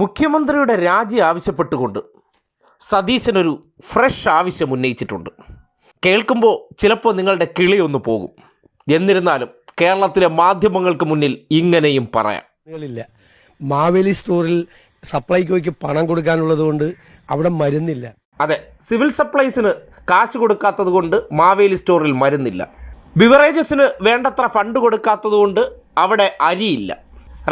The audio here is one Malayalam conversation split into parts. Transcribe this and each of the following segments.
മുഖ്യമന്ത്രിയുടെ രാജി ആവശ്യപ്പെട്ടുകൊണ്ട് സതീശനൊരു ഫ്രഷ് ആവശ്യം ഉന്നയിച്ചിട്ടുണ്ട്. കേൾക്കുമ്പോൾ ചിലപ്പോൾ നിങ്ങളുടെ കിളിയൊന്ന് പോകും. എന്നിരുന്നാലും കേരളത്തിലെ മാധ്യമങ്ങൾക്ക് മുന്നിൽ ഇങ്ങനെയും പറയാം. മാവേലി സ്റ്റോറിൽ സപ്ലൈകോയ്ക്ക് പണം കൊടുക്കാനുള്ളത് കൊണ്ട് അവിടെ മരുന്നില്ല. അതെ, സിവിൽ സപ്ലൈസിന് കാശ് കൊടുക്കാത്തത് കൊണ്ട് മാവേലി സ്റ്റോറിൽ മരുന്നില്ല. ബിവറേജസിന് വേണ്ടത്ര ഫണ്ട് കൊടുക്കാത്തത് കൊണ്ട് അവിടെ അരിയില്ല.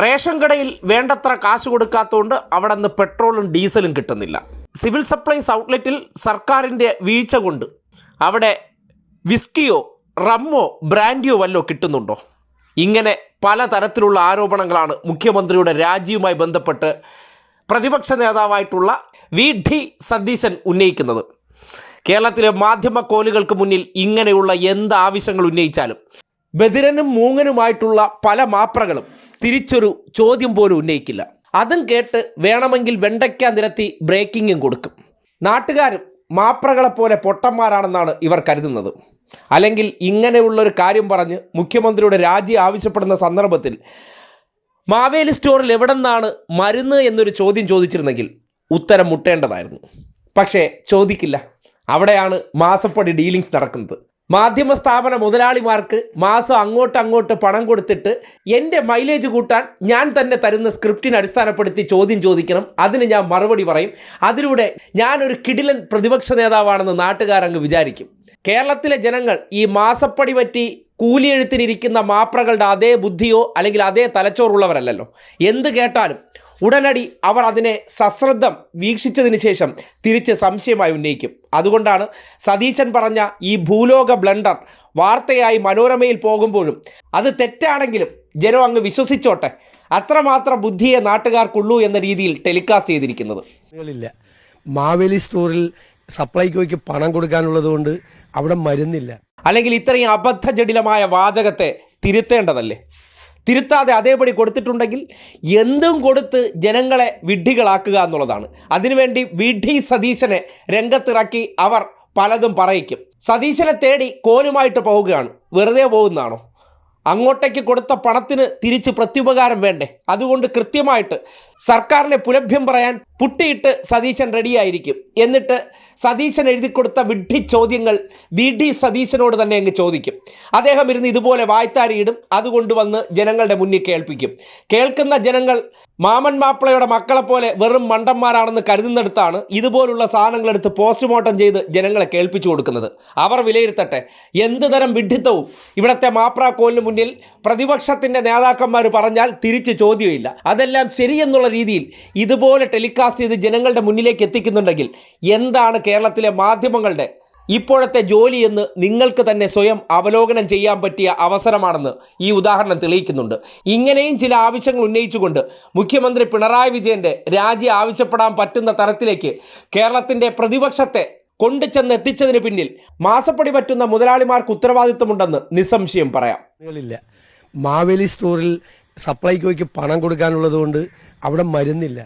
റേഷൻ കടയിൽ വേണ്ടത്ര കാശ് കൊടുക്കാത്തതുകൊണ്ട് അവിടെ നിന്ന് പെട്രോളും ഡീസലും കിട്ടുന്നില്ല. സിവിൽ സപ്ലൈസ് ഔട്ട്ലെറ്റിൽ സർക്കാരിൻ്റെ വീഴ്ച കൊണ്ട് അവിടെ വിസ്കിയോ റമ്മോ ബ്രാൻഡിയോ വല്ലോ കിട്ടുന്നുണ്ടോ? ഇങ്ങനെ പലതരത്തിലുള്ള ആരോപണങ്ങളാണ് മുഖ്യമന്ത്രിയുടെ രാജിയുമായി ബന്ധപ്പെട്ട് പ്രതിപക്ഷ നേതാവായിട്ടുള്ള വി.ഡി. സതീശൻ ഉന്നയിക്കുന്നത്. കേരളത്തിലെ മാധ്യമ കോലുകൾക്ക് മുന്നിൽ ഇങ്ങനെയുള്ള എന്ത് ആവശ്യങ്ങൾ ഉന്നയിച്ചാലും ബധിരനും മൂങ്ങനുമായിട്ടുള്ള പല മാപ്രകളും തിരിച്ചൊരു ചോദ്യം പോലും ഉന്നയിക്കില്ല. അതും കേട്ട് വേണമെങ്കിൽ വെണ്ടയ്ക്ക നിരത്തി ബ്രേക്കിങ്ങും കൊടുക്കും. നാട്ടുകാരും മാപ്രകളെപ്പോലെ പൊട്ടന്മാരാണെന്നാണ് ഇവർ കരുതുന്നത്. അല്ലെങ്കിൽ ഇങ്ങനെയുള്ളൊരു കാര്യം പറഞ്ഞ് മുഖ്യമന്ത്രിയുടെ രാജി ആവശ്യപ്പെടുന്ന സന്ദർഭത്തിൽ മാവേലി സ്റ്റോറിൽ എവിടെ നിന്നാണ് മരുന്ന് എന്നൊരു ചോദ്യം ചോദിച്ചിരുന്നെങ്കിൽ ഉത്തരം മുട്ടേണ്ടതായിരുന്നു. പക്ഷേ ചോദിക്കില്ല. അവിടെയാണ് മാസപ്പടി ഡീലിങ്സ് നടക്കുന്നത്. മാധ്യമ സ്ഥാപന മുതലാളിമാർക്ക് മാസം അങ്ങോട്ട് പണം കൊടുത്തിട്ട് എൻ്റെ മൈലേജ് കൂട്ടാൻ ഞാൻ തന്നെ തരുന്ന സ്ക്രിപ്റ്റിനെ അടിസ്ഥാനപ്പെടുത്തി ചോദ്യം ചോദിക്കണം, അതിന് ഞാൻ മറുപടി പറയും, അതിലൂടെ ഞാനൊരു കിടിലൻ പ്രതിപക്ഷ നേതാവാണെന്ന് നാട്ടുകാരങ്ങ് വിചാരിക്കും. കേരളത്തിലെ ജനങ്ങൾ ഈ മാസപ്പടി പറ്റി കൂലിയെഴുത്തിനിരിക്കുന്ന മാപ്രകളുടെ അതേ ബുദ്ധിയോ അല്ലെങ്കിൽ അതേ തലച്ചോറുള്ളവരല്ലല്ലോ. എന്ത് കേട്ടാലും ഉടനടി അവർ അതിനെ സശ്രദ്ധം വീക്ഷിച്ചതിന് ശേഷം തിരിച്ച് സംശയമായി ഉന്നയിക്കും. അതുകൊണ്ടാണ് സതീശൻ പറഞ്ഞ ഈ ഭൂലോക ബ്ലണ്ടർ വാർത്തയായി മനോരമയിൽ പോകുമ്പോഴും അത് തെറ്റാണെങ്കിലും ജനം അങ്ങ് വിശ്വസിച്ചോട്ടെ, അത്രമാത്രം ബുദ്ധിയെ നാട്ടുകാർക്കുള്ളൂ എന്ന രീതിയിൽ ടെലികാസ്റ്റ് ചെയ്തിരിക്കുന്നത്. മാവേലി സ്റ്റോറിൽ സപ്ലൈകോയ്ക്ക് പണം കൊടുക്കാനുള്ളത് കൊണ്ട് അവിടെ മരുന്നില്ല. അല്ലെങ്കിൽ ഇത്രയും അബദ്ധജടിലമായ വാചകത്തെ തിരുത്തേണ്ടതല്ലേ? തിരുത്താതെ അതേപടി കൊടുത്തിട്ടുണ്ടെങ്കിൽ എന്തും കൊടുത്ത് ജനങ്ങളെ വിഡ്ഢികളാക്കുക എന്നുള്ളതാണ്. അതിനുവേണ്ടി വി.ഡി. സതീശനെ രംഗത്തിറക്കി അവർ പലതും പറയിക്കും. സതീശനെ തേടി കോലുമായിട്ട് പോവുകയാണ്. വെറുതെ പോകുന്നതാണോ? അങ്ങോട്ടേക്ക് കൊടുത്ത പണത്തിന് തിരിച്ച് പ്രത്യുപകാരം വേണ്ടേ? അതുകൊണ്ട് കൃത്യമായിട്ട് സർക്കാരിനെ പുലഭ്യം പറയാൻ പുട്ടിയിട്ട് സതീശൻ റെഡിയായിരിക്കും. എന്നിട്ട് സതീശൻ എഴുതി കൊടുത്ത വിഡ്ഢി ചോദ്യങ്ങൾ വി.ഡി. സതീശനോട് തന്നെ അങ്ങ് ചോദിക്കും. അദ്ദേഹം ഇരുന്ന് ഇതുപോലെ വായ്ത്താരിയിടും. അതുകൊണ്ടുവന്ന് ജനങ്ങളുടെ മുന്നിൽ കേൾപ്പിക്കും. കേൾക്കുന്ന ജനങ്ങൾ മാമൻ മാപ്പിളയുടെ മക്കളെപ്പോലെ വെറും മണ്ടന്മാരാണെന്ന് കരുതുന്നിടത്താണ് ഇതുപോലുള്ള സാധനങ്ങളെടുത്ത് പോസ്റ്റ്മോർട്ടം ചെയ്ത് ജനങ്ങളെ കേൾപ്പിച്ചു കൊടുക്കുന്നത്. അവർ വിലയിരുത്തട്ടെ എന്ത് തരം വിഡ്ഢിത്തവും ഇവിടുത്തെ മാപ്ര കോലിന് മുന്നിൽ പ്രതിപക്ഷത്തിൻ്റെ നേതാക്കന്മാർ പറഞ്ഞാൽ തിരിച്ച് ചോദ്യമില്ല. അതെല്ലാം ശരിയെന്നുള്ള രീതിയിൽ ഇതുപോലെ ടെലികാസ്റ്റ് ചെയ്ത് ജനങ്ങളുടെ മുന്നിലേക്ക് എത്തിക്കുന്നുണ്ടെങ്കിൽ എന്താണ് കേരളത്തിലെ മാധ്യമങ്ങളുടെ ഇപ്പോഴത്തെ ജോലി എന്ന് നിങ്ങൾക്ക് തന്നെ സ്വയം അവലോകനം ചെയ്യാൻ പറ്റിയ അവസരമാണെന്ന് ഈ ഉദാഹരണം തെളിയിക്കുന്നുണ്ട്. ഇങ്ങനെയും ചില ആവശ്യങ്ങൾ ഉന്നയിച്ചുകൊണ്ട് മുഖ്യമന്ത്രി പിണറായി വിജയൻ്റെ രാജി ആവശ്യപ്പെടാൻ പറ്റുന്ന തരത്തിലേക്ക് കേരളത്തിൻ്റെ പ്രതിപക്ഷത്തെ കൊണ്ടുചെന്ന് എത്തിച്ചതിന് പിന്നിൽ മാസപ്പടി പറ്റുന്ന മുതലാളിമാർക്ക് ഉത്തരവാദിത്വമുണ്ടെന്ന് നിസ്സംശയം പറയാം. മാവേലി സ്റ്റോറിൽ സപ്ലൈകോയ്ക്ക് പണം കൊടുക്കാനുള്ളത് കൊണ്ട് അവിടെ മരുന്നില്ല.